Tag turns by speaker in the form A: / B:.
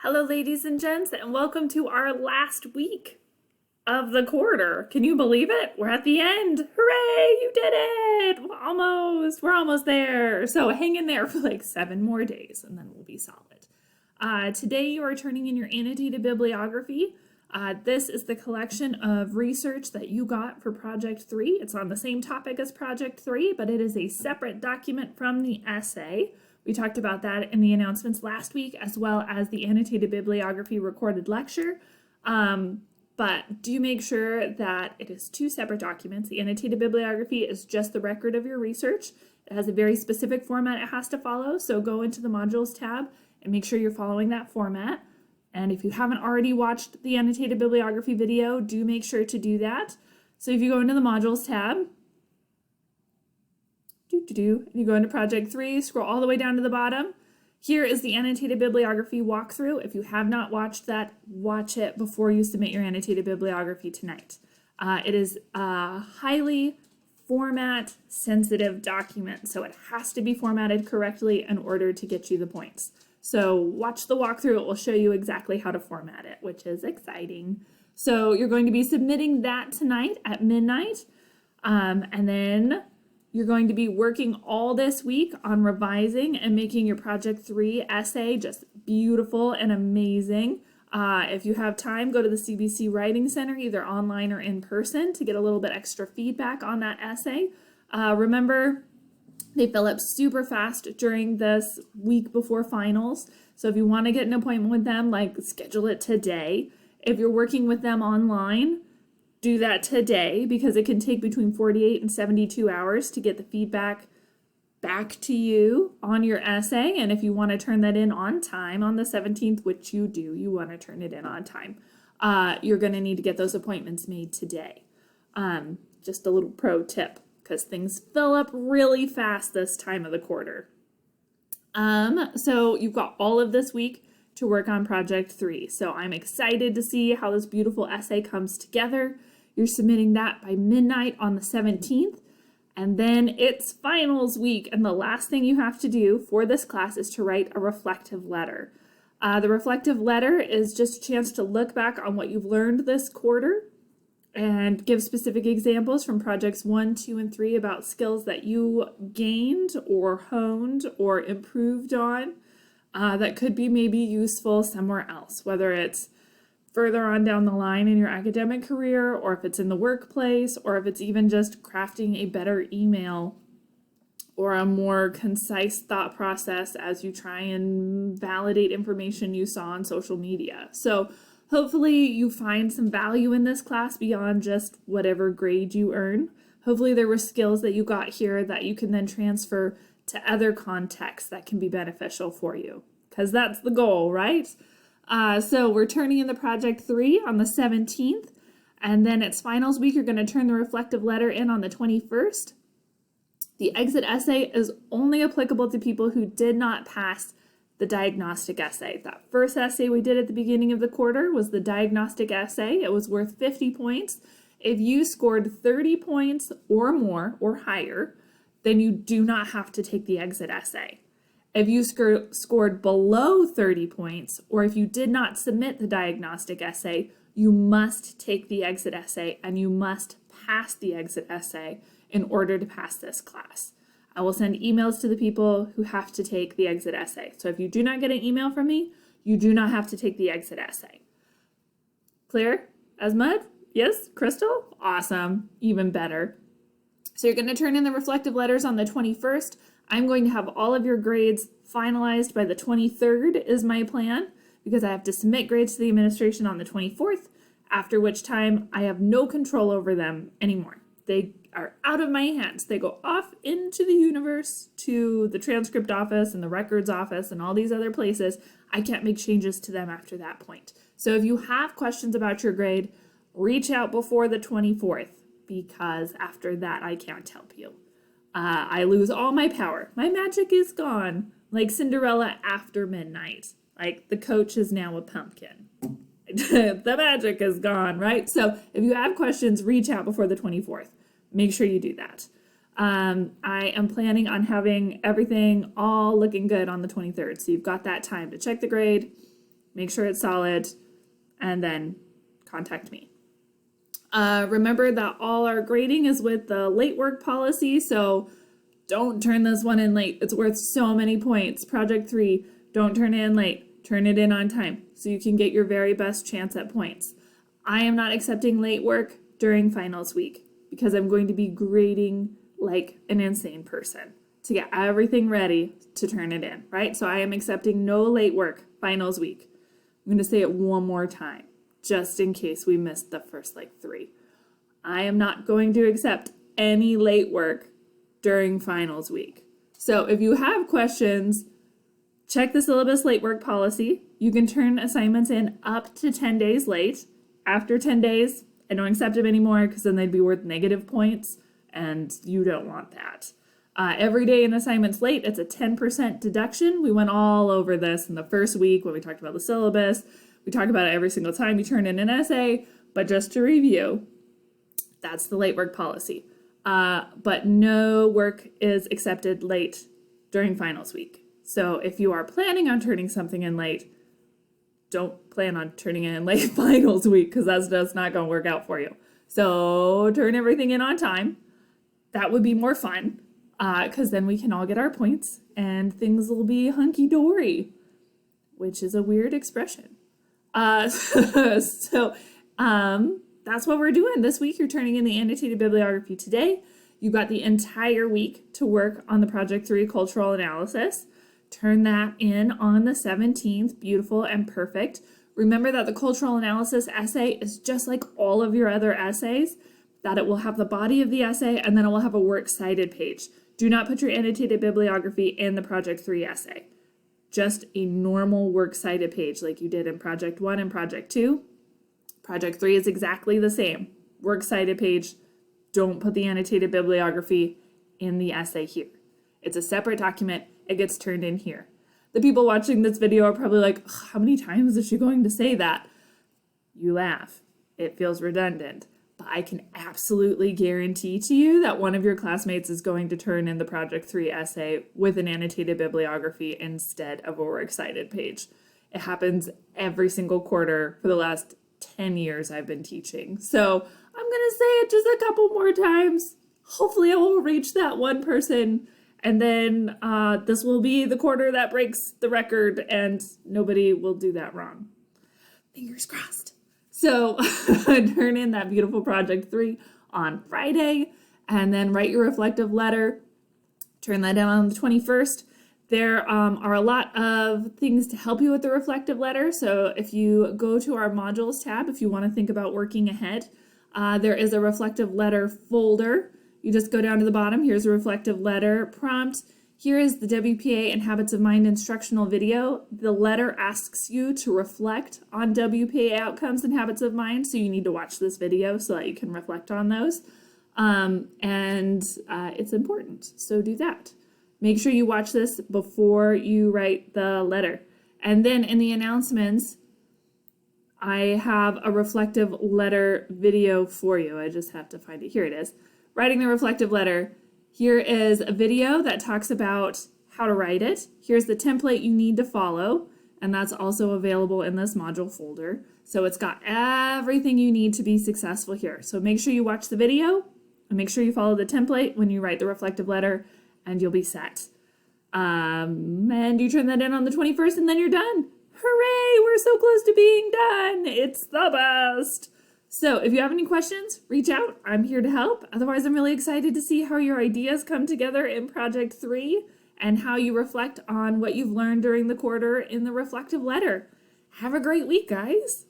A: Hello, ladies and gents, and welcome to our last week of the quarter. Can you believe it? We're at the end. Hooray, you did it! We're almost there. So hang in there for like 7 more days and then we'll be solid. Today you are turning in your annotated bibliography. This is the collection of research that you got for Project 3. It's on the same topic as Project 3, but it is a separate document from the essay. We talked about that in the announcements last week, as well as the annotated bibliography recorded lecture. But do make sure that it is 2 separate documents. The annotated bibliography is just the record of your research. It has a very specific format it has to follow, so go into the modules tab and make sure you're following that format. And if you haven't already watched the annotated bibliography video, do make sure to do that. So if you go into the modules tab, and you go into Project 3, scroll all the way down to the bottom. Here is the annotated bibliography walkthrough. If you have not watched that, watch it before you submit your annotated bibliography tonight. It is a highly format sensitive document, so it has to be formatted correctly in order to get you the points. So watch the walkthrough. It will show you exactly how to format it, which is exciting. So you're going to be submitting that tonight at midnight, and then you're going to be working all this week on revising and making your Project 3 essay just beautiful and amazing. If you have time, go to the CBC Writing Center, either online or in person, to get a little bit extra feedback on that essay. Remember, they fill up super fast during this week before finals. So if you want to get an appointment with them, like schedule it today. If you're working with them online, do that today, because it can take between 48 and 72 hours to get the feedback back to you on your essay. And if you want to turn that in on time on the 17th, which you do, you want to turn it in on time, you're going to need to get those appointments made today. Just a little pro tip, because things fill up really fast this time of the quarter. So you've got all of this week to work on Project 3. So I'm excited to see how this beautiful essay comes together. You're submitting that by midnight on the 17th, and then it's finals week, and the last thing you have to do for this class is to write a reflective letter. The reflective letter is just a chance to look back on what you've learned this quarter and give specific examples from Projects 1, 2, and 3 about skills that you gained or honed or improved on that could be maybe useful somewhere else, whether it's further on down the line in your academic career, or if it's in the workplace, or if it's even just crafting a better email or a more concise thought process as you try and validate information you saw on social media. So hopefully you find some value in this class beyond just whatever grade you earn. Hopefully there were skills that you got here that you can then transfer to other contexts that can be beneficial for you, because that's the goal, right? So we're turning in the Project 3 on the 17th, and then it's finals week. You're going to turn the reflective letter in on the 21st. The exit essay is only applicable to people who did not pass the diagnostic essay. That first essay we did at the beginning of the quarter was the diagnostic essay. It was worth 50 points. If you scored 30 points or more or higher, then you do not have to take the exit essay. If you scored below 30 points, or if you did not submit the diagnostic essay, you must take the exit essay, and you must pass the exit essay in order to pass this class. I will send emails to the people who have to take the exit essay. So if you do not get an email from me, you do not have to take the exit essay. Clear as mud? Yes? Crystal? Awesome. Even better. So you're going to turn in the reflective letters on the 21st. I'm going to have all of your grades finalized by the 23rd is my plan, because I have to submit grades to the administration on the 24th, after which time I have no control over them anymore. They are out of my hands. They go off into the universe to the transcript office and the records office and all these other places. I can't make changes to them after that point. So if you have questions about your grade, reach out before the 24th, because after that I can't help you. I lose all my power. My magic is gone, like Cinderella after midnight. Like the coach is now a pumpkin. The magic is gone, right? So if you have questions, reach out before the 24th. Make sure you do that. I am planning on having everything all looking good on the 23rd. So you've got that time to check the grade, make sure it's solid, and then contact me. Remember that all our grading is with the late work policy, so don't turn this one in late. It's worth so many points. Project 3, don't turn it in late. Turn it in on time so you can get your very best chance at points. I am not accepting late work during finals week because I'm going to be grading like an insane person to get everything ready to turn it in, right? So I am accepting no late work finals week. I'm going to say it one more time, just in case we missed the first like 3. I am not going to accept any late work during finals week. So if you have questions, check the syllabus late work policy. You can turn assignments in up to 10 days late. After 10 days, I don't accept them anymore because then they'd be worth negative points, and you don't want that. Every day an assignment's late, it's a 10% deduction. We went all over this in the first week when we talked about the syllabus. We talk about it every single time you turn in an essay, but just to review, that's the late work policy. But no work is accepted late during finals week. So if you are planning on turning something in late, don't plan on turning it in late finals week because that's just not going to work out for you. So turn everything in on time. That would be more fun because then we can all get our points and things will be hunky-dory, which is a weird expression. So that's what we're doing this week. You're turning in the annotated bibliography today. You got the entire week to work on the Project 3 cultural analysis. Turn that in on the 17th. Beautiful and perfect. Remember that the cultural analysis essay is just like all of your other essays, that it will have the body of the essay and then it will have a works cited page. Do not put your annotated bibliography in the Project 3 essay. Just a normal works cited page like you did in Project 1 and Project 2. Project 3 is exactly the same. Works cited page. Don't put the annotated bibliography in the essay here. It's a separate document. It gets turned in here. The people watching this video are probably like, how many times is she going to say that? You laugh. It feels redundant. But I can absolutely guarantee to you that one of your classmates is going to turn in the Project 3 essay with an annotated bibliography instead of a works cited page. It happens every single quarter for the last 10 years I've been teaching. So I'm going to say it just a couple more times. Hopefully I will reach that one person. And then this will be the quarter that breaks the record and nobody will do that wrong. Fingers crossed. So turn in that beautiful Project 3 on Friday and then write your reflective letter. Turn that in on the 21st. There are a lot of things to help you with the reflective letter. So if you go to our modules tab, if you want to think about working ahead, there is a reflective letter folder. You just go down to the bottom. Here's a reflective letter prompt. Here is the WPA and Habits of Mind instructional video. The letter asks you to reflect on WPA outcomes and habits of mind. So you need to watch this video so that you can reflect on those. It's important. So do that. Make sure you watch this before you write the letter. And then in the announcements, I have a reflective letter video for you. I just have to find it. Here it is. Writing the reflective letter. Here is a video that talks about how to write it. Here's the template you need to follow, and that's also available in this module folder. So it's got everything you need to be successful here. So make sure you watch the video and make sure you follow the template when you write the reflective letter, and you'll be set. And you turn that in on the 21st, and then you're done. Hooray, we're so close to being done. It's the best. So if you have any questions, reach out. I'm here to help. Otherwise, I'm really excited to see how your ideas come together in Project 3 and how you reflect on what you've learned during the quarter in the reflective letter. Have a great week, guys.